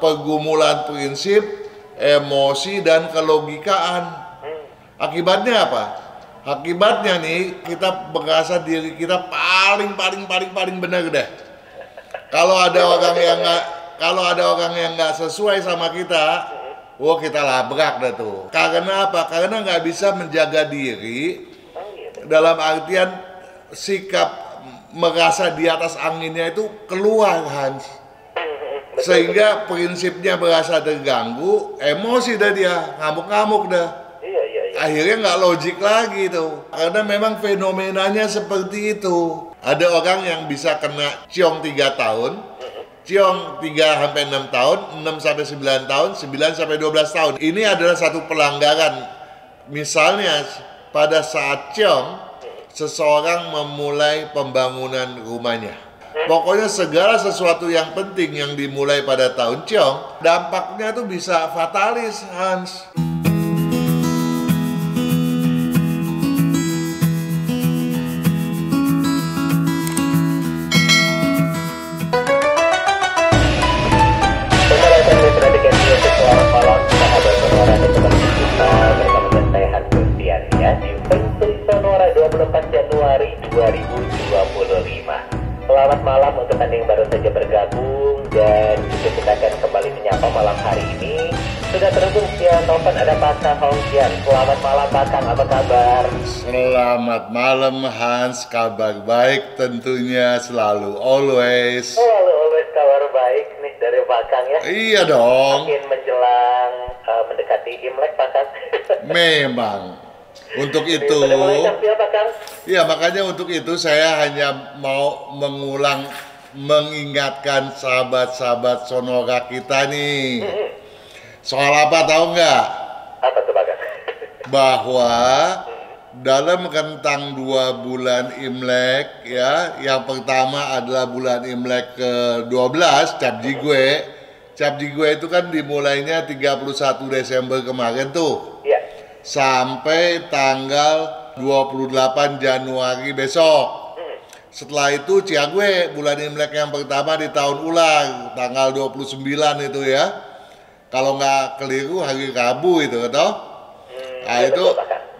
pergumulan prinsip, emosi, dan kelogikaan. Akibatnya apa? Akibatnya nih, kita merasa diri kita paling benar deh. Kalau ada orang yang nggak sesuai sama kita, wah kita labrak dah tuh. Karena apa? Karena nggak bisa menjaga diri dalam artian sikap merasa di atas anginnya itu keluar, Hans. Sehingga prinsipnya berasa terganggu, emosi dah dia, ngamuk-ngamuk dah. Akhirnya nggak logik lagi tuh. Karena memang fenomenanya seperti itu. Ada orang yang bisa kena ciong 3 tahun, ciong 3-6 tahun, 6-9 tahun, 9-12 tahun. Ini adalah satu pelanggaran. Misalnya pada saat ciong, seseorang memulai pembangunan rumahnya. Pokoknya segala sesuatu yang penting yang dimulai pada tahun ciong, dampaknya tuh bisa fatalis, Hans. Januari 2025. Selamat malam untuk Anda yang baru saja bergabung, dan juga kita akan kembali menyapa malam hari ini. Sudah terhubung via telepon ada Pak Kang Hongkian. Selamat malam Pak Kang, apa kabar? Selamat malam Hans, kabar baik tentunya, selalu always. Always kabar baik nih dari Pak Kang ya. Iya dong. Makin menjelang mendekati Imlek Pak Kang. Memang. Untuk itu, ya makanya untuk itu saya hanya mau mengingatkan sahabat-sahabat Sonora kita nih. Soal apa tahu nggak? Apa tuh Pak Kang? Bahwa dalam rentang 2 bulan Imlek ya, yang pertama adalah bulan Imlek ke-12, Cap Jigwe. Cap Jigwe itu kan dimulainya 31 Desember kemarin tuh. Iya. Sampai tanggal 28 Januari besok. Setelah itu Ciagwe, bulan Imlek yang pertama di tahun ulang, tanggal 29 itu ya. Kalau nggak keliru hari Rabu itu, toh? Nah itu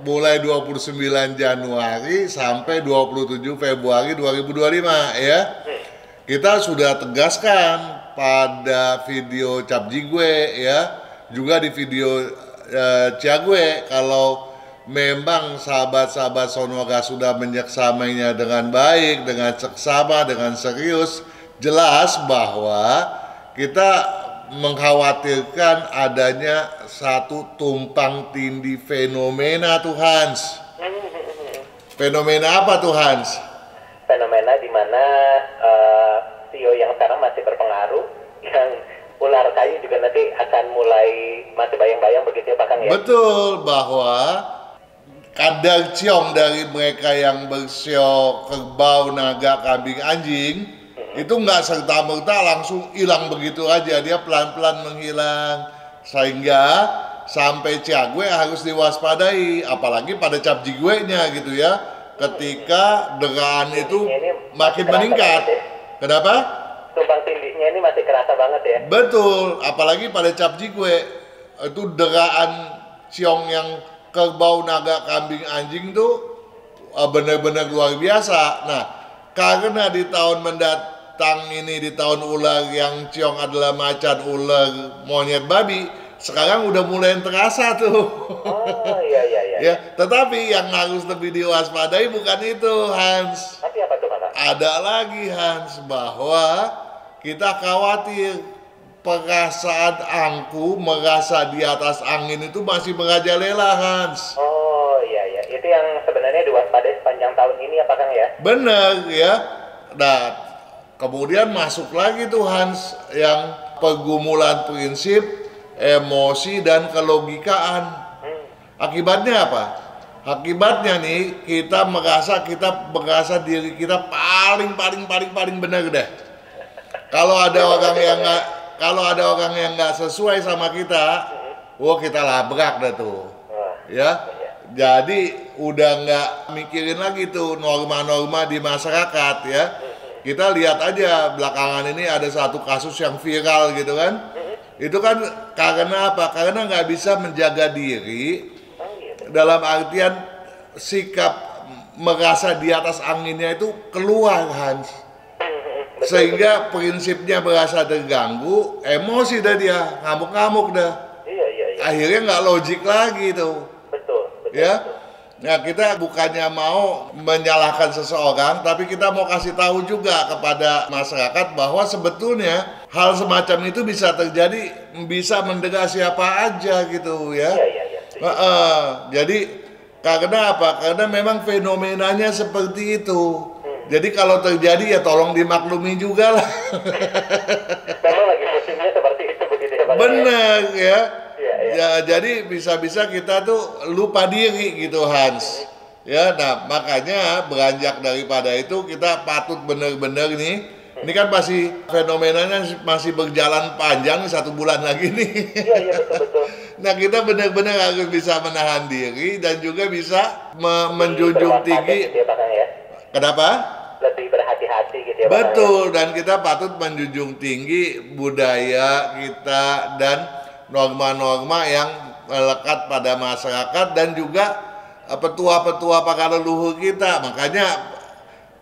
mulai 29 Januari sampai 27 Februari 2025 ya. Kita sudah tegaskan pada video Cap Jigwe ya, juga di video Ciagwe, kalau memang sahabat-sahabat Sonora sudah menyeksamainya dengan baik, dengan seksama, dengan serius, jelas bahwa kita mengkhawatirkan adanya satu tumpang tindih fenomena tuh Hans. Fenomena apa tuh Hans? Fenomena di mana CEO yang sekarang masih berpengaruh, yang ular kayu juga nanti akan mulai masih bayang-bayang begitu ya Pak Kang ya? Betul, bahwa kadar ciong dari mereka yang bersio kerbau, naga, kambing, anjing itu nggak serta-merta langsung hilang begitu aja, dia pelan-pelan menghilang, sehingga sampai Ciagwe harus diwaspadai, apalagi pada Cap Jigwe-nya gitu ya, ketika deraan itu makin meningkat. Kenapa? Tumpang tindihnya ini masih kerasa banget ya? Betul, apalagi pada Cap Jigwe itu deraan ciong yang kerbau, naga, kambing, anjing tuh benar-benar luar biasa. Nah, karena di tahun mendatang ini, di tahun ular yang ciong adalah macan, ular, monyet, babi, sekarang udah mulai terasa tuh. Oh iya. Ya, tetapi yang harus lebih diwaspadai bukan itu Hans. Tapi apa tuh Pak? Ada lagi Hans, bahwa kita khawatir perasaan angku, merasa di atas angin itu masih merajalela Hans. Oh iya, itu yang sebenarnya diwaspadai sepanjang tahun ini ya Pak Kang ya? Bener ya. Nah, kemudian masuk lagi tuh Hans yang pergumulan prinsip, emosi, dan kelogikaan. Akibatnya apa? Akibatnya nih kita merasa diri kita paling benar deh. Kalau ada orang yang nggak sesuai sama kita, wah kita labrak dah tuh. Ya. Jadi udah nggak mikirin lagi tuh norma-norma di masyarakat ya. Kita lihat aja belakangan ini ada satu kasus yang viral gitu kan. Itu kan karena apa? Karena nggak bisa menjaga diri Oh iya. dalam artian sikap merasa di atas anginnya itu keluar, Hans. Sehingga prinsipnya berasa terganggu, emosi dah dia, ngamuk-ngamuk dah. Iya. Akhirnya nggak logik lagi tuh. Betul. Ya. Nah, kita bukannya mau menyalahkan seseorang, tapi kita mau kasih tahu juga kepada masyarakat bahwa sebetulnya hal semacam itu bisa terjadi, bisa mendera siapa aja gitu ya. Iya. Jadi karena apa? Karena memang fenomenanya seperti itu. Jadi kalau terjadi ya tolong dimaklumi juga lah. Memang lagi musimnya seperti itu begitu ya Pak. Benar ya. Iya. Ya, jadi bisa-bisa kita tuh lupa diri gitu, Hans. Ya, nah makanya beranjak daripada itu kita patut benar-benar nih. Ini kan masih fenomenanya masih berjalan panjang 1 bulan lagi nih. Iya betul. Nah, kita benar-benar harus bisa menahan diri dan juga bisa menjunjung tinggi. Gitu ya, Pak, ya? Kenapa? Lebih berhati-hati gitu ya Pak, Betul, dan kita patut menjunjung tinggi budaya kita dan norma-norma yang melekat pada masyarakat dan juga petua-petua para leluhur kita. Makanya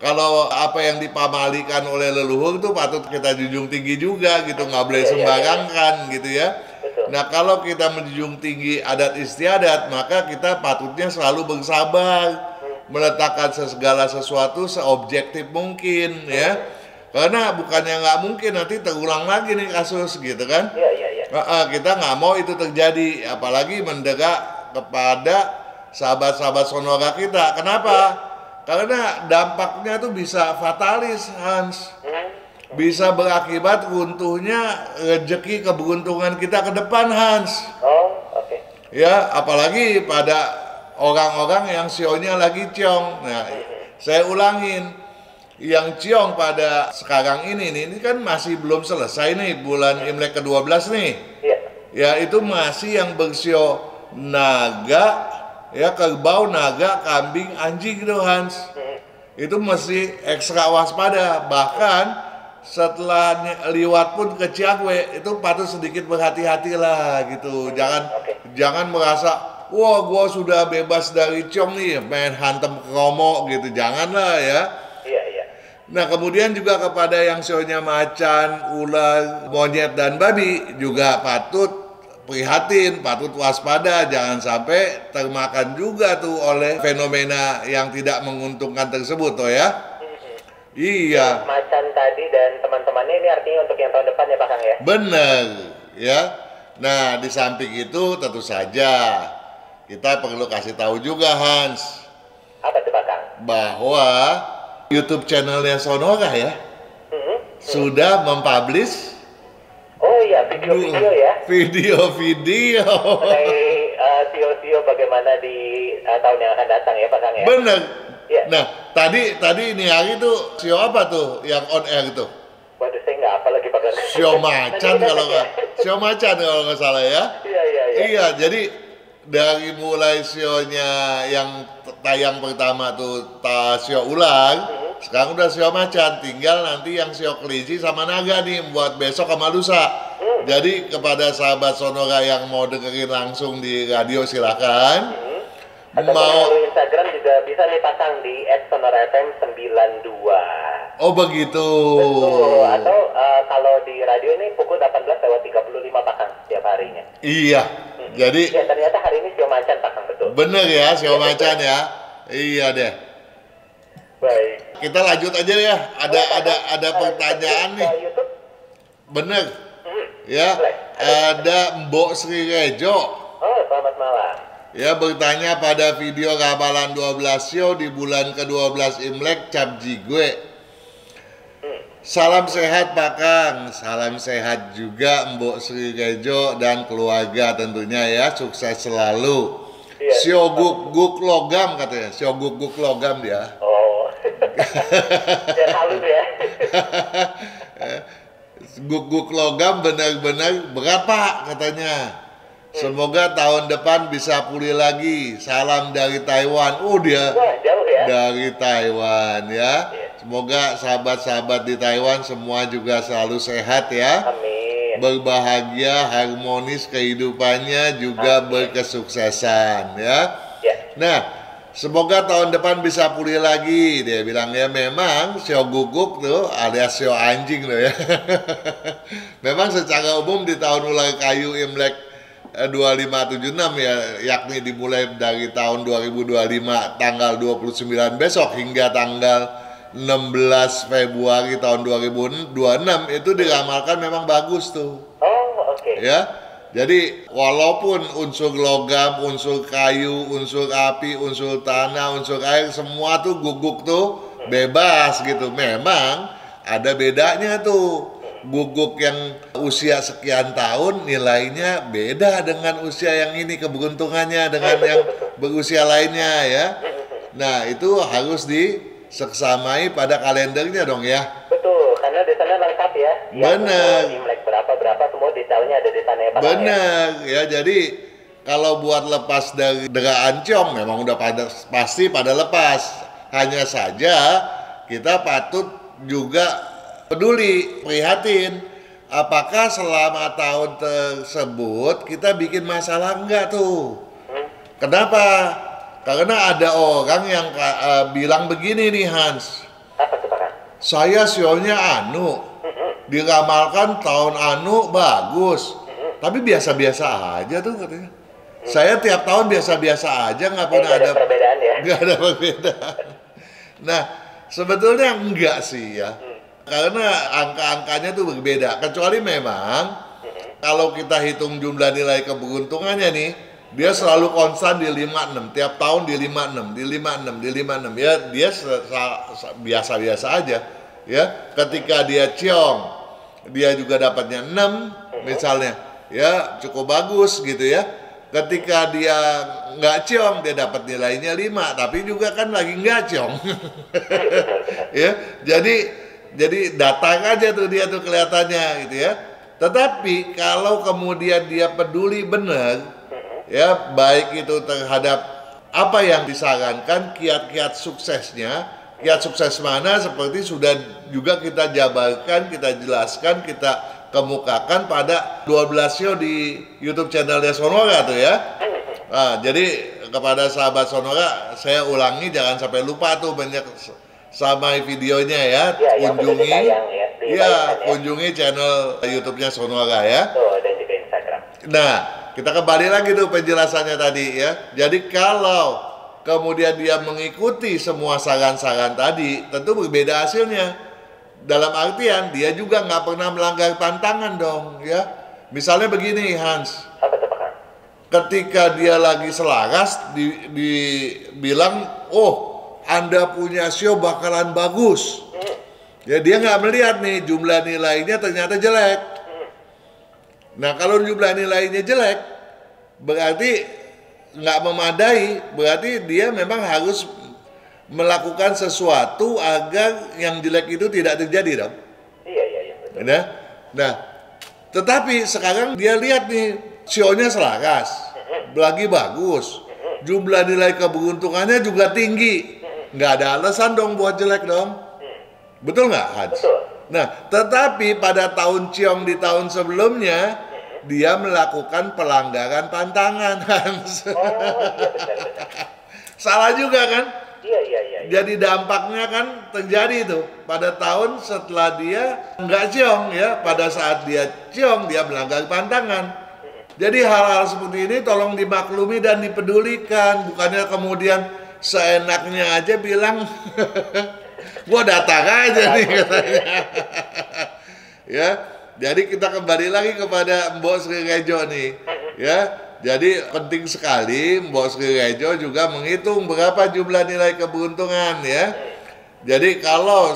kalau apa yang dipamalikan oleh leluhur itu patut kita junjung tinggi juga gitu, nggak boleh sembarangan gitu ya. Betul. Nah, kalau kita menjunjung tinggi adat istiadat, maka kita patutnya selalu bersabar, meletakkan segala sesuatu seobjektif mungkin ya. Karena bukannya nggak mungkin nanti terulang lagi nih kasus gitu kan. Iya. Kita nggak mau itu terjadi, apalagi mendera kepada sahabat-sahabat sonora kita. Kenapa? Karena dampaknya tuh bisa fatalis, Hans. Bisa berakibat runtuhnya rezeki keberuntungan kita ke depan, Hans. Oh, oke. Ya, apalagi pada orang-orang yang sionya lagi ciong. Nah, saya ulangin, yang ciong pada sekarang ini kan masih belum selesai nih bulan Imlek ke-12 nih. Iya. Ya, itu masih yang bersio naga, ya kerbau, naga, kambing, anjing gitu, Hans. Itu mesti ekstra waspada. Bahkan setelah liwat pun ke Ciagwe itu patut sedikit berhati-hati lah gitu. Jangan merasa wah gua sudah bebas dari ciong nih, main hantem kromo gitu. Janganlah ya. Iya. Nah, kemudian juga kepada yang sionya macan, ular, monyet dan babi juga patut prihatin, patut waspada, jangan sampai termakan juga tuh oleh fenomena yang tidak menguntungkan tersebut toh ya. Iya. Macan tadi dan teman-temannya ini artinya untuk yang tahun depan ya Pak Kang ya? Benar, ya. Nah, di samping itu tentu saja kita perlu kasih tahu juga, Hans. Apa tuh Pak Kang? Bahwa YouTube channelnya Sonora ya, sudah mempublish. Oh iya, video-video ya? Video-video. Mengenai sio-sio bagaimana di tahun yang akan datang ya Pak Kang ya? Bener. Ya. Nah, tadi ini hari tuh sio apa tuh yang on air tuh? Waduh, saya nggak apa lagi Pak Kang. Sio macan kalau nggak salah ya. Iya. Iya, jadi dari mulai sionya yang tayang pertama tuh sio ulang, sekarang udah sio macan, tinggal nanti yang sio kelinci sama naga nih buat besok sama lusa. Jadi kepada sahabat Sonora yang mau dengerin langsung di radio silakan. Atau melalui Instagram juga bisa nih pasang di @sonorafm92. Oh begitu. Betul. Atau kalau di radio ini pukul 18:35 Pak Kang setiap harinya. Iya. Jadi ya ternyata hari ini sio macan Pak Kang, betul. Bener ya sio macan ya. Iya deh. Baik. Kita lanjut aja ya. Ada pertanyaan nih. YouTube. Bener. Ya. Ada Mbok Sri Rejo. Oh, selamat malam. Ya, bertanya pada video ramalan 12 sio di bulan ke-12 Imlek Cap Jigwe. Salam sehat Pak Kang, salam sehat juga Mbok Sri Rejo dan keluarga tentunya ya, sukses selalu. Iya. Sio guk logam katanya, sio guk logam dia. Oh, biar halus ya. Guk logam benar-benar berat Pak katanya. Semoga tahun depan bisa pulih lagi. Salam dari Taiwan. Dia Wah, jauh ya. dari Taiwan ya. Iya. Semoga sahabat-sahabat di Taiwan semua juga selalu sehat ya. Amin. berbahagia, harmonis kehidupannya, juga berkesuksesan ya. Nah, semoga tahun depan bisa pulih lagi. Dia bilang ya, memang sio guguk tuh alias sio anjing loh ya. Memang secara umum di tahun ular kayu Imlek 2576 ya, yakni dimulai dari tahun 2025 tanggal 29 besok hingga tanggal 16 Februari tahun 2026 itu diramalkan memang bagus tuh. Ya. Jadi walaupun unsur logam, unsur kayu, unsur api, unsur tanah, unsur air semua tuh guguk tuh bebas gitu. Memang ada bedanya tuh. Guguk yang usia sekian tahun nilainya beda dengan usia yang ini, keberuntungannya dengan yang berusia lainnya ya. Nah, itu harus diseksamai pada kalendernya dong ya. Betul, karena di sana lengkap ya. Benar. Imlek berapa semua detailnya ada di sana ya Pak. Benar ya, jadi kalau buat lepas dari deraan ciong memang udah pasti pada lepas. Hanya saja kita patut juga peduli, prihatin. Apakah selama tahun tersebut kita bikin masalah enggak tuh? Kenapa? Karena ada orang yang bilang begini nih Hans. Apa tuh Pak? Saya sionya anu, diramalkan tahun anu bagus, tapi biasa-biasa aja tuh katanya. Saya tiap tahun biasa-biasa aja, nggak pernah ada perbedaan ya? Nggak ada perbedaan. Nah, sebetulnya enggak sih ya, karena angka-angkanya tuh berbeda. Kecuali memang kalau kita hitung jumlah nilai keberuntungannya nih, dia selalu konstan di 56, tiap tahun di 56, di 56, di 56. Ya, dia biasa-biasa aja. Ya, ketika dia ciong, dia juga dapatnya 6 misalnya. Ya, cukup bagus gitu ya. Ketika dia nggak ciong, dia dapat nilainya 5, tapi juga kan lagi nggak ciong. Ya, jadi datang aja tuh dia tuh kelihatannya gitu ya. Tetapi kalau kemudian dia peduli benar, ya baik itu terhadap apa yang disarankan, kiat-kiat suksesnya, kiat sukses mana seperti sudah juga kita jabarkan, kita jelaskan, kita kemukakan pada 12 show di YouTube channelnya Sonora tuh ya. Nah, jadi kepada sahabat Sonora saya ulangi, jangan sampai lupa tuh, banyak sama videonya ya, kunjungi kunjungi channel YouTube-nya Sonora ya. Dan juga Instagram. Nah, kita kembali lagi tuh penjelasannya tadi ya. Jadi kalau kemudian dia mengikuti semua saran-saran tadi, tentu berbeda hasilnya. Dalam artian dia juga nggak pernah melanggar tantangan dong ya. Misalnya begini Hans. Apa tuh Pak? Ketika dia lagi selaras dibilang, oh Anda punya show bakalan bagus. Ya dia nggak melihat nih jumlah nilainya ternyata jelek. Nah kalau jumlah nilainya jelek berarti nggak memadai, berarti dia memang harus melakukan sesuatu agar yang jelek itu tidak terjadi dong. Iya. Betul. Nah, tetapi sekarang dia lihat nih show-nya selaras, lagi bagus, jumlah nilai keberuntungannya juga tinggi, nggak ada alasan dong buat jelek dong. Betul nggak Hans? Betul. Nah, tetapi pada tahun ciong di tahun sebelumnya dia melakukan pelanggaran pantangan Hans. Oh iya benar. Salah juga kan? Iya. Jadi dampaknya kan terjadi itu pada tahun setelah dia nggak ciong ya, pada saat dia ciong dia melanggar pantangan. Jadi hal-hal seperti ini tolong dimaklumi dan dipedulikan, bukannya kemudian seenaknya aja bilang gua datang aja nih katanya. Ya, jadi kita kembali lagi kepada Mbok Sri Rejo nih ya. Jadi penting sekali Mbok Sri Rejo juga menghitung berapa jumlah nilai keberuntungan ya. Jadi kalau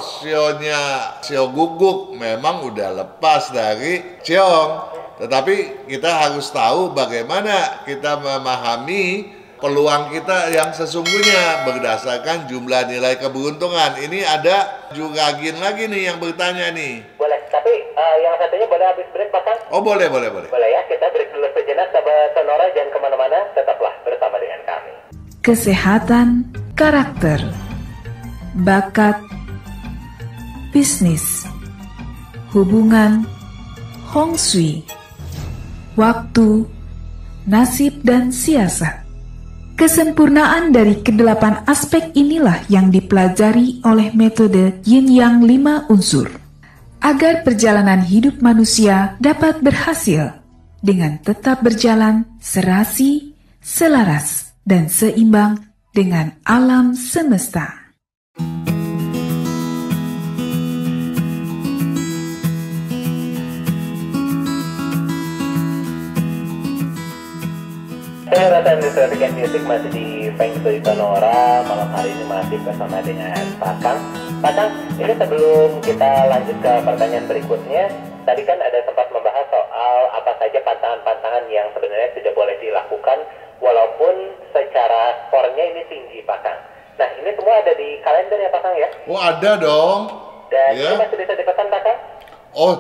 sio guguk memang udah lepas dari ciong, tetapi kita harus tahu bagaimana kita memahami peluang kita yang sesungguhnya berdasarkan jumlah nilai keberuntungan. Ini ada Juragin lagi nih yang bertanya nih. Boleh, tapi yang satunya boleh habis break Pak Kang? Oh boleh. Boleh ya, kita break dulu sejenak, sahabat Sonora, jangan kemana-mana, tetaplah bersama dengan kami. Kesehatan karakter, bakat, bisnis, hubungan, Hong Shui, waktu, nasib, dan siasat. Kesempurnaan dari kedelapan aspek inilah yang dipelajari oleh metode Yin Yang 5 unsur, agar perjalanan hidup manusia dapat berhasil dengan tetap berjalan serasi, selaras, dan seimbang dengan alam semesta. Saya rasa Traffic Music masih di Feng Shui Sonora. Malam hari ini masih bersama dengan Pak Kang. Pak Kang, ini sebelum kita lanjut ke pertanyaan berikutnya, tadi kan ada sempat membahas soal apa saja pantangan-pantangan yang sebenarnya tidak boleh dilakukan walaupun secara skornya ini tinggi, Pak Kang. Nah, ini semua ada di kalender ya, Pak Kang ya? Oh, ada dong. Dan Ya. ini masih bisa dipesan, Pak Kang? Oh,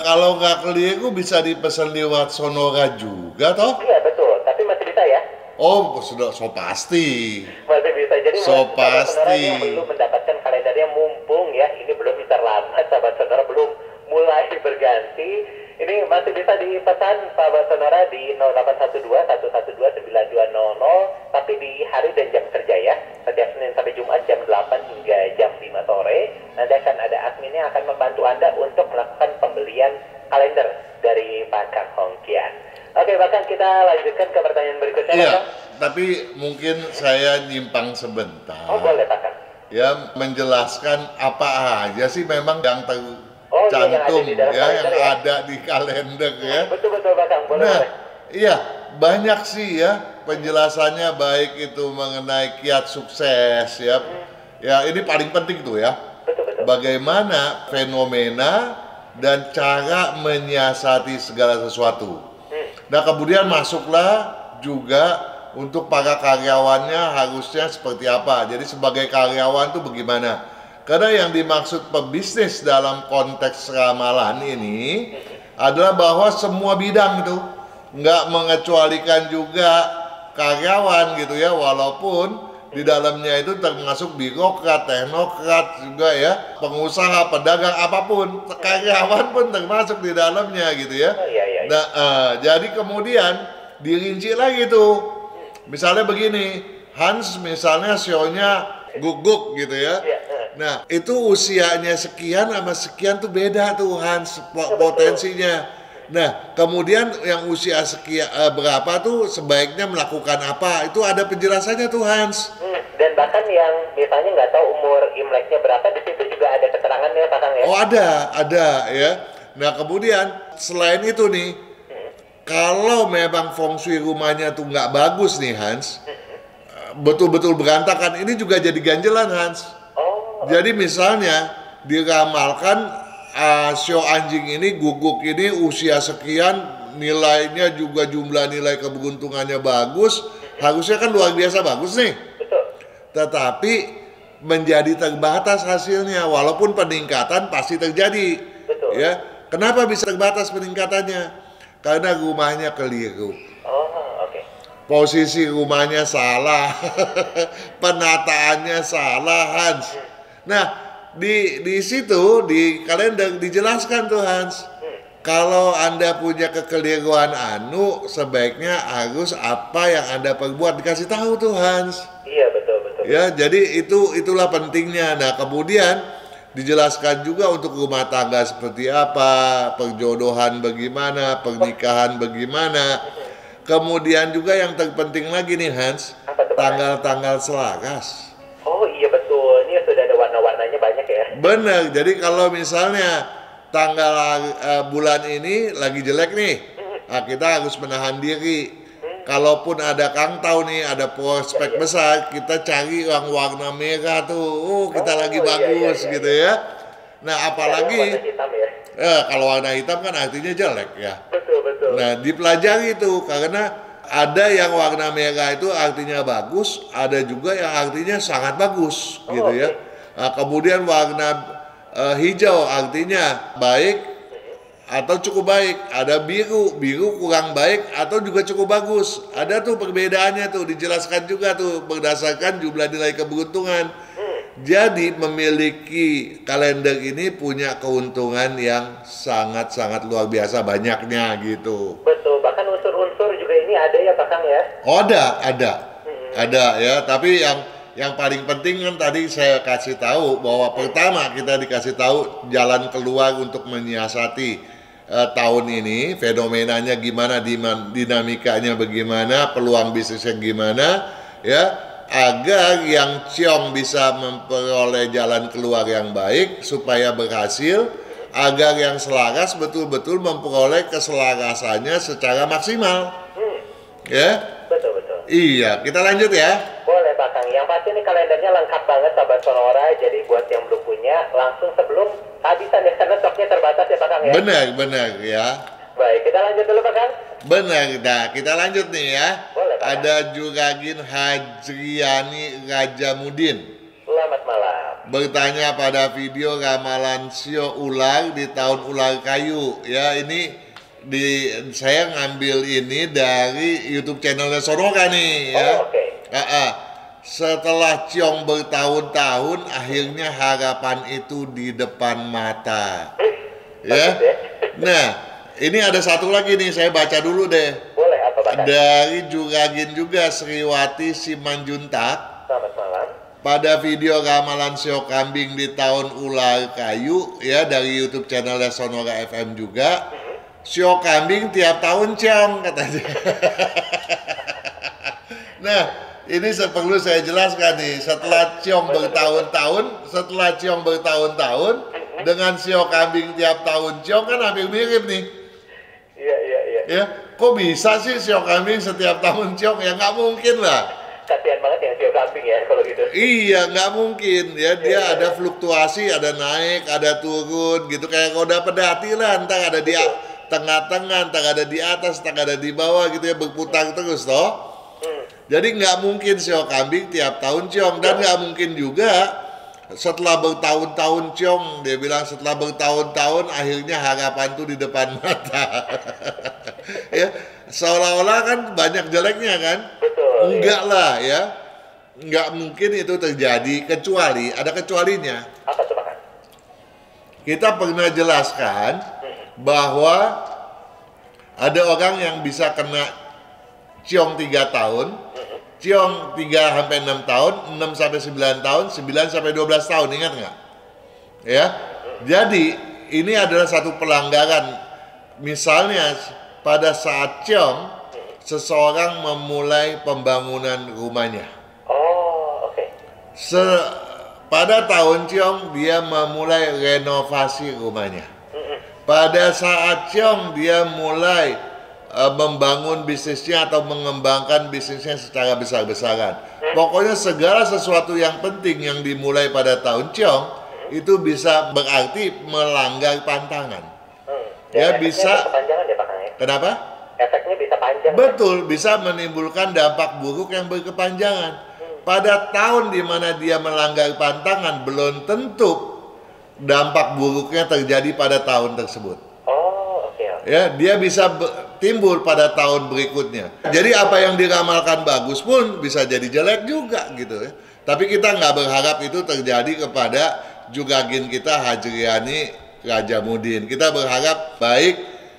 kalau nggak keliru bisa dipesan lewat Sonora juga toh? Iya, betul. Tapi masih bisa ya? Oh, sudah so pasti. Masih bisa. Jadi So sahabat sonora pasti. yang belum mendapatkan kalendernya mumpung ya, ini belum terlambat, sahabat sonora belum mulai berganti. Ini masih bisa dipesan sahabat sonora di 0812-112-9200, tapi di hari dan jam kerja ya, setiap Senin sampai Jumat jam 8 hingga jam 5 sore. Nanti akan ada admin yang akan membantu Anda untuk melakukan pembelian kalender dari Pak Kang Hongkian. Oke, bahkan kita lanjutkan ke pertanyaan berikutnya. Iya, Pak Kang. tapi mungkin saya nyimpang sebentar. Oh, boleh Pak Kang. Ya, menjelaskan apa aja sih memang yang Oh, iya, yang ada tercantum di dalam ya, yang kalender ya? ada di kalender ya. Betul-betul Pak Kang, boleh. Nah, iya, banyak sih ya penjelasannya, baik itu mengenai kiat sukses ya. Ya, ini paling penting tuh ya. Betul-betul. Bagaimana fenomena dan cara menyiasati segala sesuatu. Nah, kemudian masuklah juga untuk para karyawannya harusnya seperti apa. Jadi sebagai karyawan tuh bagaimana? Karena yang dimaksud pebisnis dalam konteks ramalan ini adalah bahwa semua bidang itu, nggak mengecualikan juga karyawan gitu ya, walaupun di dalamnya itu termasuk birokrat, teknokrat juga ya, pengusaha, pedagang, apapun, karyawan pun termasuk di dalamnya gitu ya. Oh, iya. Nah, jadi kemudian dirinci lagi tuh, misalnya begini, Hans misalnya show-nya guguk gitu ya. Iya. Nah, itu usianya sekian sama sekian tuh beda tuh Hans potensinya. Nah, kemudian yang usia sekian berapa tuh sebaiknya melakukan apa? Itu ada penjelasannya tuh Hans. Dan bahkan yang misalnya nggak tahu umur Imleknya berapa, di situ juga ada keterangannya Pak Kang ya? Oh, ada ya. Nah, kemudian selain itu nih, kalau memang feng shui rumahnya tuh nggak bagus nih Hans, betul-betul berantakan, ini juga jadi ganjelan Hans. Oh, Jadi misalnya diramalkan sio anjing ini, guguk ini usia sekian, nilainya juga jumlah nilai keberuntungannya bagus, harusnya kan luar biasa bagus nih. betul. Tetapi menjadi terbatas hasilnya, walaupun peningkatan pasti terjadi. Betul. Ya, kenapa bisa terbatas peningkatannya? Karena rumahnya keliru. Oh, oke. Posisi rumahnya salah, penataannya salah Hans. Nah, di situ di kalender dijelaskan tuh Hans. Kalau Anda punya kekeliruan sebaiknya harus apa yang Anda perbuat, dikasih tahu tuh Hans. Iya, betul. Ya, jadi itulah pentingnya. Nah, kemudian dijelaskan juga untuk rumah tangga seperti apa, perjodohan bagaimana, pernikahan bagaimana. Kemudian juga yang terpenting lagi nih Hans, Apa tuh, Pak? tanggal-tanggal selaras. Oh iya betul, ini sudah ada warna-warnanya banyak ya. Benar, jadi kalau misalnya tanggal bulan ini lagi jelek nih, nah kita harus menahan diri. Kalaupun ada Kang tahu nih, ada prospek besar, kita cari yang warna merah tuh, kita lagi bagus gitu ya. Nah, apalagi Warna hitam ya. kalau warna hitam kan artinya jelek ya. Betul. Nah, dipelajari itu karena ada yang warna merah itu artinya bagus, ada juga yang artinya sangat bagus gitu ya. Nah, kemudian warna hijau artinya baik atau cukup baik, ada biru kurang baik atau juga cukup bagus. Ada tuh perbedaannya tuh, dijelaskan juga tuh berdasarkan jumlah nilai keberuntungan. Jadi memiliki kalender ini punya keuntungan yang sangat-sangat luar biasa banyaknya gitu. Betul, bahkan unsur-unsur juga ini ada ya Pak Kang ya? Oh, ada ya. Tapi yang paling penting kan tadi saya kasih tahu bahwa pertama kita dikasih tahu jalan keluar untuk menyiasati tahun ini, fenomenanya gimana, dinamikanya bagaimana, peluang bisnisnya gimana, ya. Agar yang ciong bisa memperoleh jalan keluar yang baik supaya berhasil, agar yang selaras betul-betul memperoleh keselarasannya secara maksimal. Ya? Betul. Iya, kita lanjut ya. Boleh Pak Kang. Yang pasti ini kalendernya lengkap banget Sobat Sonora. Jadi buat yang belum punya, langsung sebelum habisan ya, karena stoknya terbatas ya Pak Kang ya. Benar ya. Baik, kita lanjut dulu Pak Kang. Benar, nah kita lanjut nih ya. Boleh, Pak. Ada Juragin Hajriani Rajamudin. Selamat malam. Bertanya pada video ramalan sio ular di tahun ular kayu. Ya, ini saya ngambil ini dari YouTube channelnya Sonora nih ya. Oh, oke. Setelah ciong bertahun-tahun, akhirnya harapan itu di depan mata. Ya. Nah, ini ada satu lagi nih, saya baca dulu deh. Boleh, apa Pak Kang? Dari Juragin juga, Sriwati Simanjuntak. Selamat malam. Pada video ramalan sio kambing di tahun ular kayu ya dari YouTube channelnya Sonora FM juga. Sio kambing tiap tahun ciong katanya. Nah, ini perlu saya jelaskan nih, setelah ciong bertahun-tahun dengan sio kambing tiap tahun ciong kan hampir mirip nih. Iya. Ya, kok bisa sih sio kambing setiap tahun ciong? Ya nggak mungkin lah. Kasihan banget yang sio kambing ya kalau gitu. Iya, nggak mungkin ya. Dia ada fluktuasi, ada naik, ada turun gitu, kayak roda pedati lah. Entar ada di tengah-tengah, entar ada di atas, entar ada di bawah gitu ya, berputar terus toh. Jadi nggak mungkin sio kambing tiap tahun ciong, dan nggak mungkin juga setelah bertahun-tahun ciong. Dia bilang setelah bertahun-tahun akhirnya harapan tuh di depan mata. Ya, seolah-olah kan banyak jeleknya kan? Betul. Enggak lah ya, nggak mungkin itu terjadi, kecuali ada kecualinya. Apa tuh Pak Kang? Kita pernah jelaskan bahwa ada orang yang bisa kena ciong 3 tahun, ciong 3-6 tahun, 6-9 tahun, 9-12 tahun, ingat nggak? Ya, jadi ini adalah satu pelanggaran. Misalnya pada saat ciong, seseorang memulai pembangunan rumahnya. Oh, oke. Pada tahun ciong dia memulai renovasi rumahnya. Pada saat ciong dia mulai membangun bisnisnya atau mengembangkan bisnisnya secara besar-besaran. Pokoknya segala sesuatu yang penting yang dimulai pada tahun ciong itu bisa berarti melanggar pantangan. Ya, bisa. Kepanjangan ya Pak Kang ya? Kenapa? Efeknya bisa panjang. Betul, bisa menimbulkan dampak buruk yang berkepanjangan. Pada tahun di mana dia melanggar pantangan, belum tentu dampak buruknya terjadi pada tahun tersebut. Oh, oke. Ya, dia bisa timbul pada tahun berikutnya. Jadi apa yang diramalkan bagus pun bisa jadi jelek juga gitu ya. Tapi kita nggak berharap itu terjadi kepada Juragin kita Hajriani Rajamudin. Kita berharap baik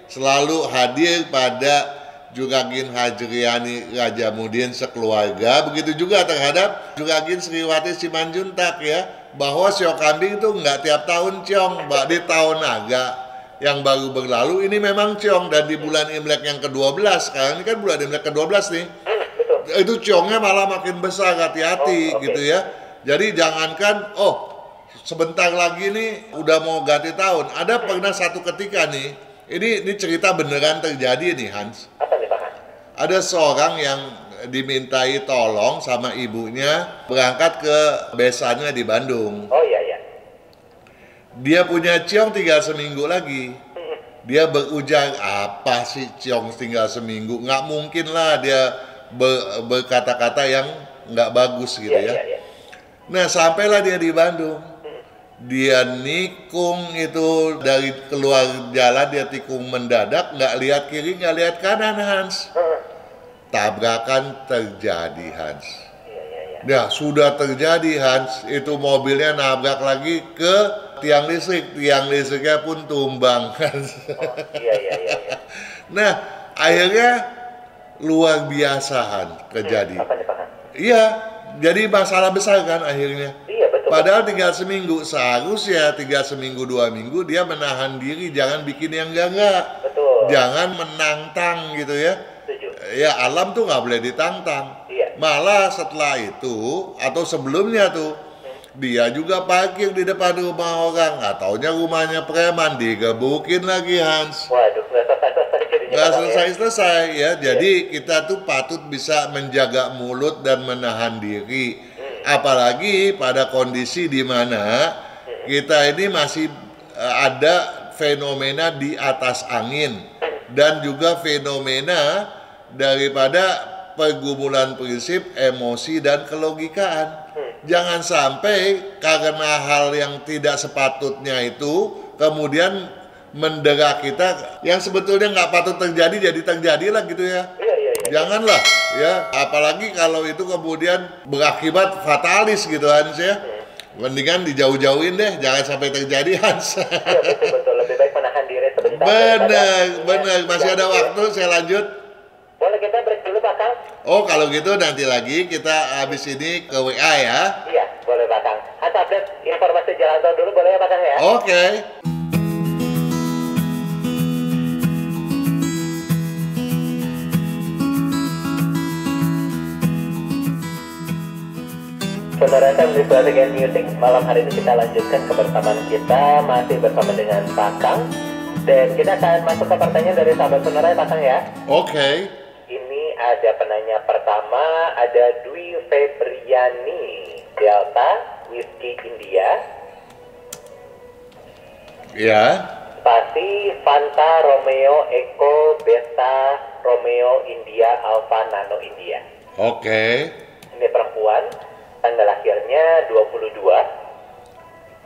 selalu hadir pada Juragin Hajriani Rajamudin sekeluarga. Begitu juga terhadap Juragin Sriwati Simanjuntak ya, bahwa sio kambing itu nggak tiap tahun ciong, di tahun naga yang baru berlalu ini memang ciong, dan di bulan Imlek yang ke-12, sekarang ini kan bulan Imlek ke-12 nih, itu ciongnya malah makin besar, hati-hati gitu ya. Jadi jangankan sebentar lagi nih udah mau ganti tahun. Ada pernah satu ketika nih, ini cerita beneran terjadi nih Hans. Apa nih Pak Hans? Ada seorang yang dimintai tolong sama ibunya berangkat ke besannya di Bandung. Oh iya. Dia punya ciong tinggal seminggu lagi. Dia berujar, apa sih ciong tinggal seminggu? Nggak mungkin lah dia berkata-kata yang nggak bagus gitu ya. Nah, sampailah dia di Bandung. Dia nikung itu dari keluar jalan, dia tikung mendadak, nggak lihat kiri, nggak lihat kanan Hans. Tabrakan terjadi Hans. Ya, sudah terjadi Hans, itu mobilnya nabrak lagi ke tiang listriknya pun tumbang. Oh, iya. Nah, akhirnya luar biasa Hans terjadi. Apa nih Pak Han? Iya, jadi masalah besar kan akhirnya. Iya, betul. Padahal tinggal seminggu, seharusnya tinggal seminggu 2 minggu dia menahan diri, jangan bikin yang enggak. Betul. Jangan menantang gitu ya. Setuju. Ya alam tuh nggak boleh ditantang. Iya. Malah setelah itu atau sebelumnya tuh dia juga parkir di depan rumah orang. Nggak taunya rumahnya preman, digebukin lagi Hans. Waduh, nggak selesai jadinya. Nggak Pak Han, ya? selesai ya. Jadi kita tuh patut bisa menjaga mulut dan menahan diri. Apalagi pada kondisi di mana kita ini masih ada fenomena di atas angin dan juga fenomena daripada pergumulan prinsip, emosi, dan kelogikaan. Jangan sampai karena hal yang tidak sepatutnya itu kemudian mendera kita yang sebetulnya nggak patut terjadi jadi terjadilah gitu ya. Iya. Janganlah ya, apalagi kalau itu kemudian berakibat fatalis gitu Hans ya. Mendingan dijauh-jauhin deh, jangan sampai terjadi Hans. Iya, betul. Lebih baik menahan diri sebentar. Benar. Masih ada waktu, saya lanjut. Boleh kita break dulu Pak Kang? Oh, kalau gitu nanti lagi kita habis ini ke WA ya. Iya, boleh Pak Kang. Atau update informasi jalan tol dulu boleh ya Pak Kang ya? Oke. Saudara FM di Suara Music, malam hari ini kita lanjutkan kebersamaan kita masih bersama dengan Pak Kang. Dan kita akan masuk ke pertanyaan dari sahabat Sonora ya Pak Kang ya. Oke. Ini ada penanya pertama, ada Dwi Febriani, Delta, Whiskey India, Ya. spasi Fanta Romeo Echo Beta Romeo India Alpha Nano India. Oke. Ini perempuan, tanggal lahirnya 22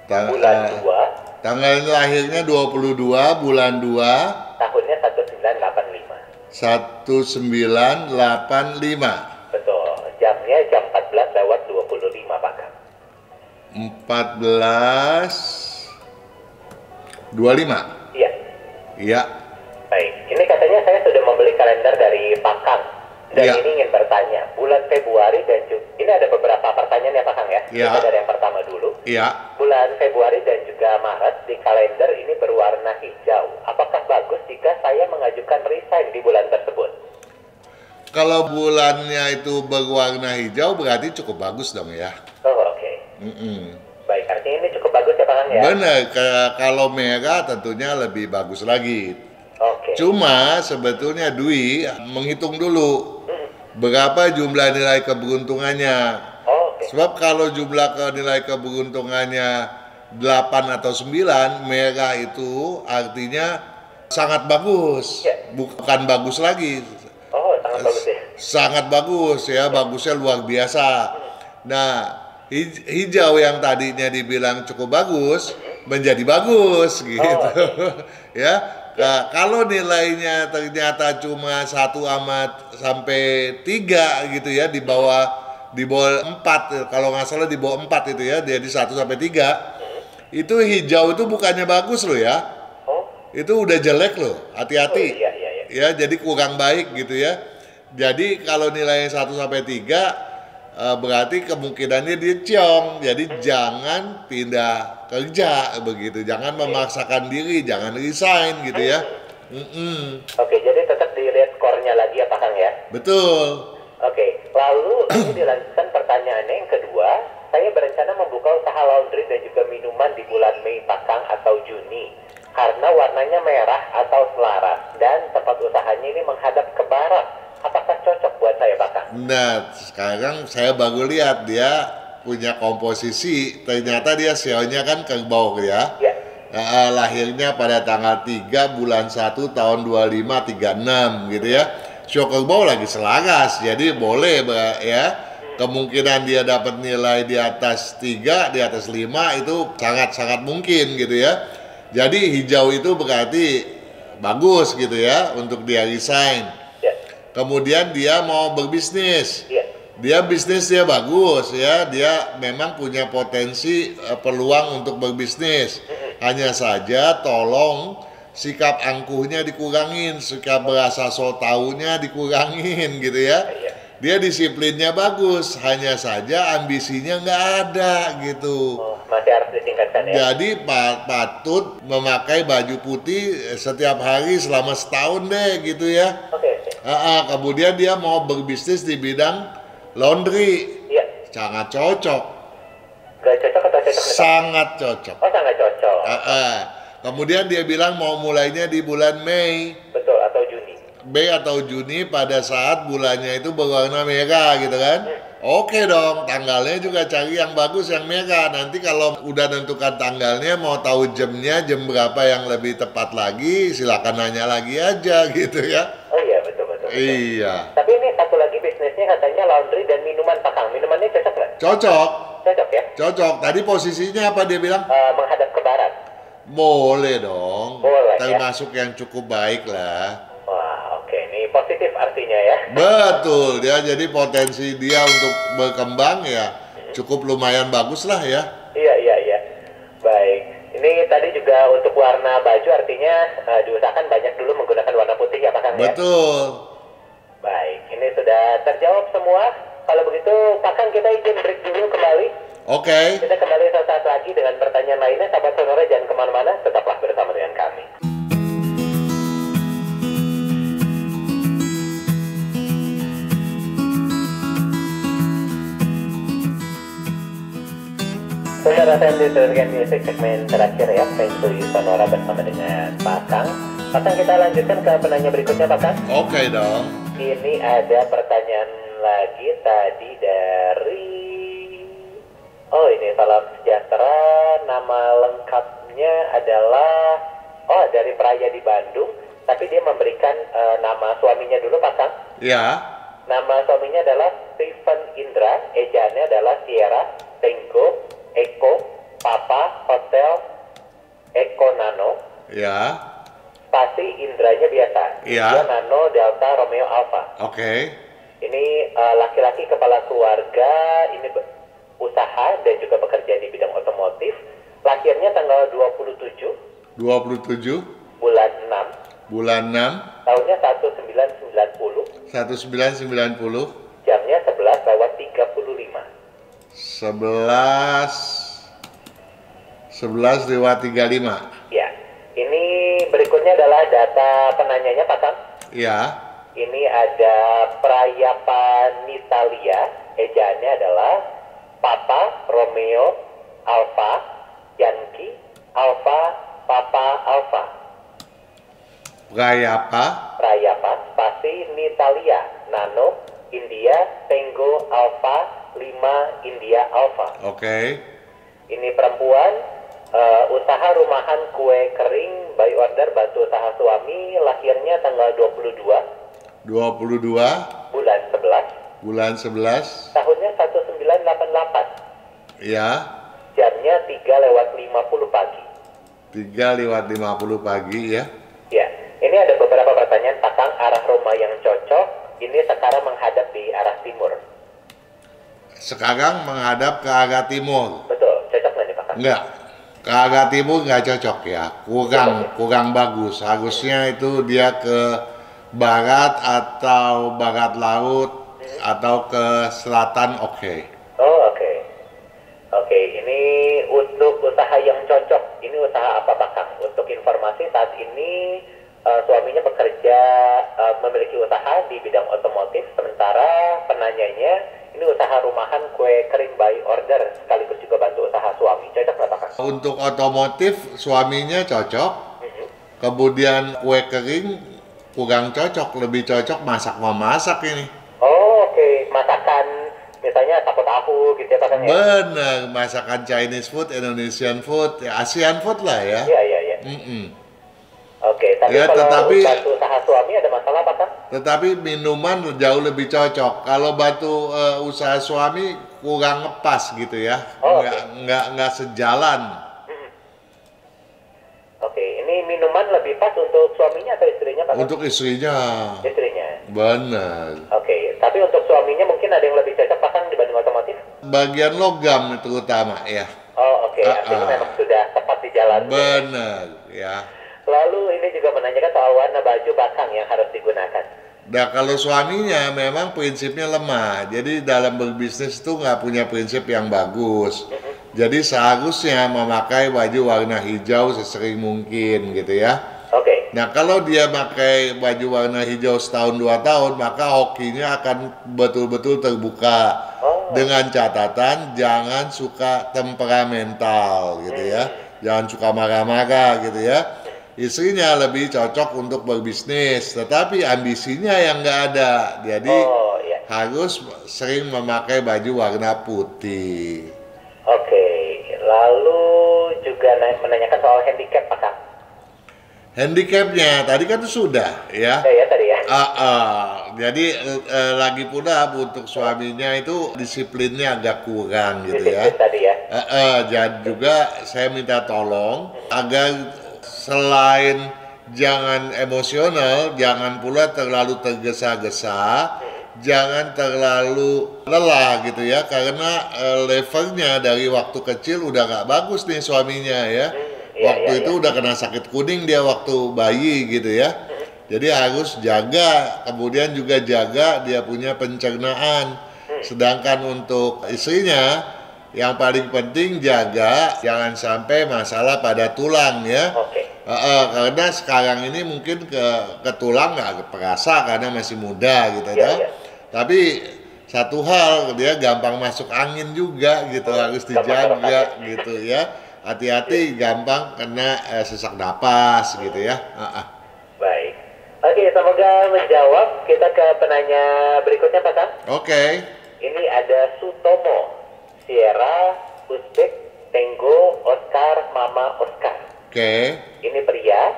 bulan 2, Tanggal lahirnya 22 bulan 2 tahunnya 1985. 1985. Betul, jamnya jam 14:25 Pak Kang. 14:25. Iya. Iya. Baik, ini katanya saya sudah membeli kalender dari Pak Kang. Dan Iya. ini ingin bertanya, bulan Februari dan ini ada beberapa pertanyaan ya Pak Kang ya. Iya. Kita dari yang pertama dulu. Iya. Bulan Februari dan juga Maret di kalender ini berwarna hijau. Apakah bagus jika saya mengajukan resign di bulan tersebut? Kalau bulannya itu berwarna hijau berarti cukup bagus dong ya. Oh, oke. Baik, artinya ini cukup bagus ya Pak Kang ya? Benar, kalau merah tentunya lebih bagus lagi. Oke. Cuma sebetulnya Dwi menghitung dulu berapa jumlah nilai keberuntungannya. Oke. Sebab kalau nilai keberuntungannya 8 atau 9, merah itu artinya sangat bagus. Ya. Bukan bagus lagi. Oh, sangat bagus ya. Sangat bagus ya, bagusnya luar biasa. Nah, hijau yang tadinya dibilang cukup bagus menjadi bagus gitu. Ya. Nah, kalau nilainya ternyata cuma 1 sampai 3 gitu ya, di bawah 4, kalau nggak salah di bawah 4 itu ya, jadi 1 sampai 3. Itu hijau itu bukannya bagus loh ya. Oh. Itu udah jelek loh, hati-hati. Oh, iya. Ya, jadi kurang baik gitu ya. Jadi kalau nilainya 1 sampai 3 berarti kemungkinannya dia ciong. Jadi jangan pindah kerja begitu. Jangan memaksakan diri, jangan resign gitu ya. Oke, jadi tetap dilihat skornya lagi ya Pak Kang ya? Betul. Oke, lalu ini dilanjutkan pertanyaannya yang kedua. Saya berencana membuka usaha laundry dan juga minuman di bulan Mei Pak Kang atau Juni. Karena warnanya merah atau selaras dan tempat usahanya ini menghadap ke barat. Apakah cocok buat saya Pak Kang? Nah, sekarang saya baru lihat dia punya komposisi. Ternyata dia sionya kan kerbau ya. Ya. Lahirnya pada tanggal 3 bulan 1 tahun 2536 gitu ya. Sio kerbau lagi selaras, jadi boleh ya. Kemungkinan dia dapat nilai di atas 3, di atas 5 itu sangat-sangat mungkin gitu ya. Jadi hijau itu berarti bagus gitu ya untuk dia resign. Ya. Kemudian dia mau berbisnis. Ya. Dia bisnisnya bagus ya, dia memang punya potensi peluang untuk berbisnis. Hanya saja tolong sikap angkuhnya dikurangin, sikap berasa so taunya dikurangin gitu ya. Iya. Dia disiplinnya bagus, hanya saja ambisinya nggak ada gitu. Oh, masih harus ditingkatkan ya. Jadi patut memakai baju putih setiap hari selama setahun deh gitu ya. Oke. Kemudian dia mau berbisnis di bidang laundry, Iya. sangat cocok, Gak cocok atau cocok? sangat cocok. Oh, sangat cocok. Kemudian dia bilang mau mulainya di bulan Mei, Betul, atau Juni. Mei atau Juni pada saat bulannya itu berwarna merah gitu kan. Oke dong, tanggalnya juga cari yang bagus, yang merah. Nanti kalau udah nentukan tanggalnya, mau tahu jamnya, jam berapa yang lebih tepat lagi, silakan nanya lagi aja gitu ya. Oh iya, betul. Iya, Tapi ini satu lagi bisnisnya katanya laundry dan minuman, Pak Kang. Minumannya cocok nggak? cocok, Cocok ya? cocok. Tadi posisinya apa dia bilang? Menghadap ke barat. Boleh dong, Boleh, ya. termasuk yang cukup baik lah. Wah, oke. Ini positif artinya ya. Betul, dia jadi potensi dia untuk berkembang ya cukup lumayan bagus lah ya. Iya. Baik. Ini tadi juga untuk warna baju artinya diusahakan banyak dulu menggunakan warna putih ya Pak Kang ya? Betul. Baik. Ini sudah terjawab semua. Kalau begitu Pak Kang kita izin break dulu kembali. Oke. Kita kembali sesaat lagi dengan pertanyaan lainnya. Sahabat Sonora jangan kemana-mana. Tetaplah bersama dengan kami. Saudara saya di Music segmen terakhir ya, Century Sonora bersama dengan Pak Kang. Pak Kang, kita lanjutkan ke penanya berikutnya Pak Kang. Oke dong. Ini ada pertanyaan lagi tadi dari... Oh ini salam sejahtera, nama lengkapnya adalah... Oh dari Praya di Bandung, tapi dia memberikan nama suaminya dulu Pak Kang. Ya. Nama suaminya adalah Stephen Indra, ejaannya adalah Sierra, Tango, Eko, Papa, Hotel, Eko Nano, Ya. spasi Indranya biasa. Iya. Dia Nano, Delta, Romeo, Alpha. Oke. Ini laki-laki kepala keluarga, ini usaha dan juga bekerja di bidang otomotif. Lahirnya tanggal 27 27 bulan 6, bulan 6 tahunnya 1990, 1990 jamnya 11:35. 11:35. Ya, ini berikutnya adalah data penanyanya Pak Kang. Ya. Ini ada Prayapa Nitalia, ejaannya adalah Papa Romeo Alpha Yankee Alpha Papa Alpha. Prayapa spasi Nitalia Nano India Tango Alpha 5 India Alpha. Oke. Ini perempuan, usaha rumahan kue kering by order bantu usaha suami, lahirnya tanggal 22 bulan 11 bulan 11. tahunnya 1988, Ya. jamnya 3:50 pagi. 3:50 pagi ya. Ya, ini ada beberapa pertanyaan tentang arah rumah yang cocok. Ini sekarang menghadap di arah timur. Sekarang menghadap ke arah timur. Betul, cocok nggak nih Pak Kang? Enggak. Ke arah timur nggak cocok ya. Kurang bagus. Harusnya itu dia ke barat atau barat laut atau ke selatan. Oke. Oh, oke. Oke, ini untuk usaha yang cocok. Ini usaha apa Pak Kang? Untuk informasi saat ini suaminya bekerja memiliki usaha di bidang otomotif, sementara penanyanya ini usaha rumahan kue kering by order sekaligus juga bantu usaha suami. Cocok nggak Pak Kang? Untuk otomotif suaminya cocok. Kemudian kue kering kurang cocok, lebih cocok masak memasak ini. Oh, oke. Masakan misalnya tahu gitu ya Pak Kang ya? Bener, masakan Chinese food, Indonesian food, ya Asian food lah ya. Iya. Mm-mm. Oke, tapi Ya, kalau tetapi- bantu usaha suami ada masalah Pak Kang? Tetapi minuman jauh lebih cocok. Kalau bantu usaha suami kurang ngepas gitu ya, Oh, nggak sejalan. Oke, ini minuman lebih pas untuk suaminya atau istrinya Pak Kang? Untuk istrinya, Istrinya. bener. Oke, tapi untuk suaminya mungkin ada yang lebih cocok bagian logam terutama ya. Oh oke, artinya memang sudah tepat di jalan. Benar ya. Lalu ini juga menanyakan soal warna baju bakang yang harus digunakan. Nah kalau suaminya memang prinsipnya lemah, jadi dalam berbisnis itu nggak punya prinsip yang bagus. Jadi seharusnya memakai baju warna hijau sesering mungkin gitu ya. Oke. Nah kalau dia pakai baju warna hijau setahun 2 tahun, maka hokinya akan betul-betul terbuka. Dengan catatan jangan suka temperamental gitu ya, jangan suka marah-marah gitu ya. Istrinya lebih cocok untuk berbisnis, tetapi ambisinya yang nggak ada, jadi harus sering memakai baju warna putih. Oke, lalu juga menanyakan soal handicap Pak Kang. Handicapnya tadi kan sudah ya. Ya tadi ya. Jadi lagi pula untuk suaminya itu disiplinnya agak kurang gitu ya. Disiplin tadi ya. Dan juga saya minta tolong agar selain jangan emosional, jangan pula terlalu tergesa-gesa, jangan terlalu lelah gitu ya, karena levelnya dari waktu kecil udah gak bagus nih suaminya ya. Waktu itu udah kena sakit kuning dia waktu bayi gitu ya. Jadi harus jaga, kemudian juga jaga dia punya pencernaan. Sedangkan untuk istrinya yang paling penting jaga jangan sampai masalah pada tulang ya. Karena sekarang ini mungkin ke tulang nggak perasa karena masih muda gitu ya. Tapi satu hal dia gampang masuk angin juga gitu, harus dijaga gitu ya. Hati-hati gampang kena sesak napas gitu ya. Baik. Oke, semoga menjawab. Kita ke penanya berikutnya Pak Kang. Oke. Ini ada Sutomo, Sierra, Uzbek, Tango, Oscar, Mama, Oscar. Oke. Ini pria.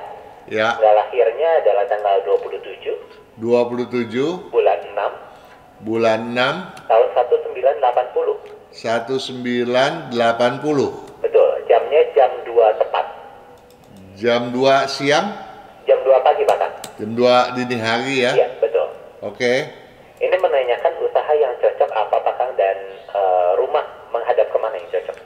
Ya. Tanggal lahirnya adalah tanggal 27. 27. Bulan 6. Bulan 6. Tahun 1980. 1980. Betul. Jamnya jam 2 tepat. Jam 2 siang? Jam 2 pagi Pak Kang. Jam 2 dini hari ya? Iya, betul. Oke. Ini menanyakan usaha yang cocok apa Pak Kang dan rumah menghadap kemana yang cocok?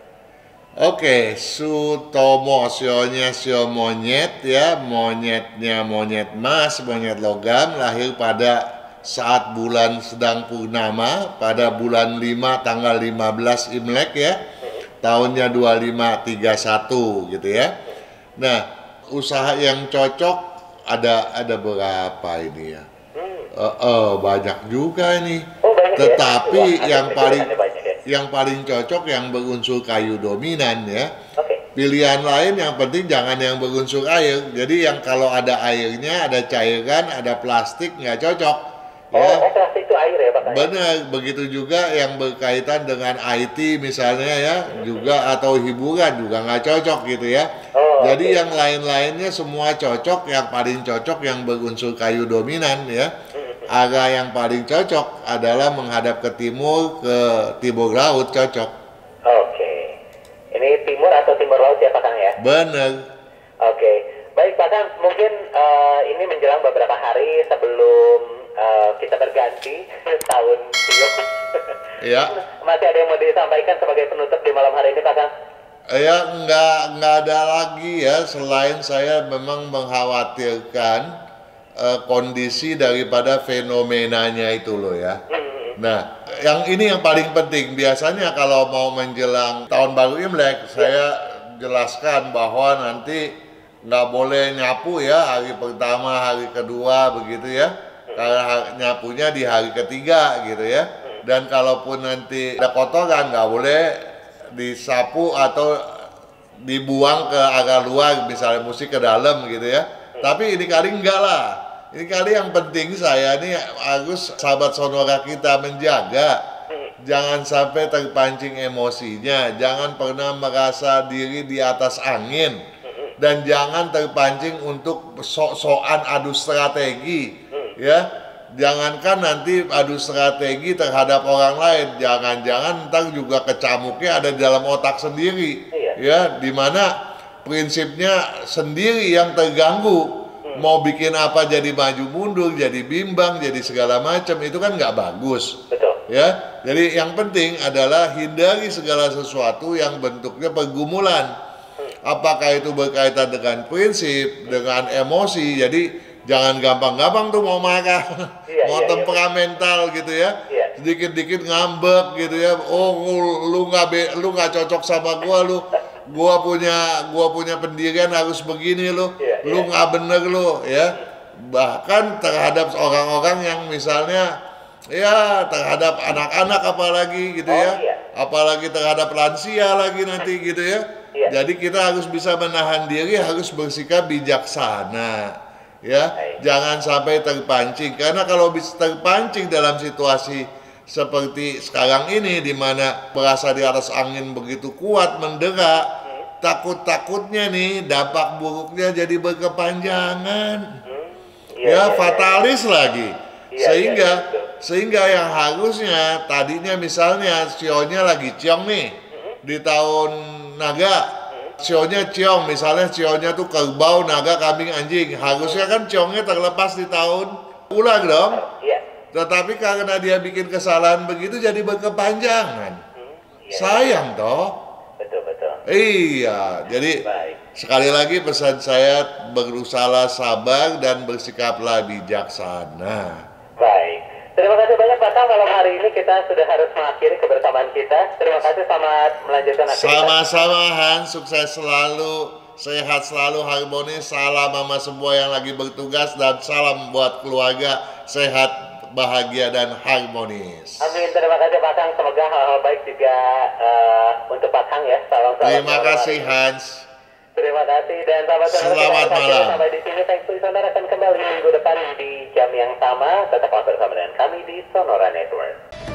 Oke, Sutomo, sionya sio monyet ya, monyetnya monyet emas, monyet logam, lahir pada saat bulan sedang purnama, pada bulan 5 tanggal 15 Imlek ya, tahunnya 2531 gitu ya. Nah, usaha yang cocok ada berapa ini ya? Banyak juga ini. Tetapi yang paling cocok yang berunsur kayu dominan ya. Pilihan lain yang penting jangan yang berunsur air. Jadi yang kalau ada airnya, ada cairan, ada plastik nggak cocok. Ya. Plastik itu air ya Pak? Benar, begitu juga yang berkaitan dengan IT misalnya ya, juga atau hiburan juga nggak cocok gitu ya. Jadi yang lain-lainnya semua cocok, yang paling cocok yang berunsur kayu dominan ya. Arah yang paling cocok adalah menghadap ke timur laut cocok. Oke. Ini timur atau timur laut ya Pak Kang ya? Benar. Oke. Baik Pak Kang, mungkin ini menjelang beberapa hari sebelum kita berganti tahun Tio. Ya. Masih ada yang mau disampaikan sebagai penutup di malam hari ini Pak Kang? Ya nggak ada lagi ya, selain saya memang mengkhawatirkan kondisi daripada fenomenanya itu loh ya. Nah, yang ini yang paling penting. Biasanya kalau mau menjelang tahun baru Imlek, saya jelaskan bahwa nanti nggak boleh nyapu ya hari pertama, hari kedua begitu ya. Karena nyapunya di hari ketiga gitu ya. Dan kalaupun nanti ada kotoran nggak boleh disapu atau dibuang ke arah luar, misalnya musik ke dalam gitu ya. Tapi ini kali enggak lah. Ini kali yang penting saya nih harus sahabat sonora kita menjaga. Jangan sampai terpancing emosinya. Jangan pernah merasa diri di atas angin. Dan jangan terpancing untuk sok-sokan adu strategi. Ya, jangankan nanti adu strategi terhadap orang lain. Jangan-jangan ntar juga kecamuknya ada di dalam otak sendiri. Ya, dimana prinsipnya sendiri yang terganggu. Mau bikin apa jadi maju mundur, jadi bimbang, jadi segala macam, itu kan nggak bagus. Betul. Ya, jadi yang penting adalah hindari segala sesuatu yang bentuknya pergumulan. Apakah itu berkaitan dengan prinsip, dengan emosi. Jadi jangan gampang-gampang tuh mau marah, mau temperamental gitu ya. Sedikit-dikit ngambek gitu ya. Oh, lu nggak cocok sama gua punya pendirian harus begini lu nggak bener lu ya. Bahkan terhadap orang-orang yang misalnya ya terhadap anak-anak apalagi gitu ya, apalagi terhadap lansia lagi nanti gitu ya. Jadi kita harus bisa menahan diri, harus bersikap bijaksana ya. Jangan sampai terpancing, karena kalau bisa terpancing dalam situasi seperti sekarang ini di mana merasa di atas angin begitu kuat mendera, takut-takutnya nih dampak buruknya jadi berkepanjangan. Ya, fatalis lagi. Sehingga yang harusnya tadinya misalnya sionya lagi ciong nih di tahun naga, sionya ciong, misalnya sionya tuh kerbau, naga, kambing, anjing, harusnya kan ciongnya terlepas di tahun ulang dong. Tetapi karena dia bikin kesalahan begitu jadi berkepanjangan. Sayang toh. Betul. Iya, jadi sekali lagi pesan saya, berusaha sabar dan bersikaplah bijaksana. Baik. Terima kasih banyak Pak Kang. Malam hari ini kita sudah harus mengakhiri kebersamaan kita. Terima kasih, selamat melanjutkan aktivitas. Sama-sama Han, sukses selalu, sehat selalu, harmonis. Salam sama semua yang lagi bertugas dan salam buat keluarga sehat, bahagia dan harmonis. Amin. Terima kasih Pak Kang. Semoga hal-hal baik juga untuk Pak Kang ya. Salam. Terima kasih Hans. Terima kasih dan Selamat malam. Sampai di sini, thanks to Sonora akan kembali minggu depan di jam yang sama. Tetaplah bersama dengan kami di Sonora Network.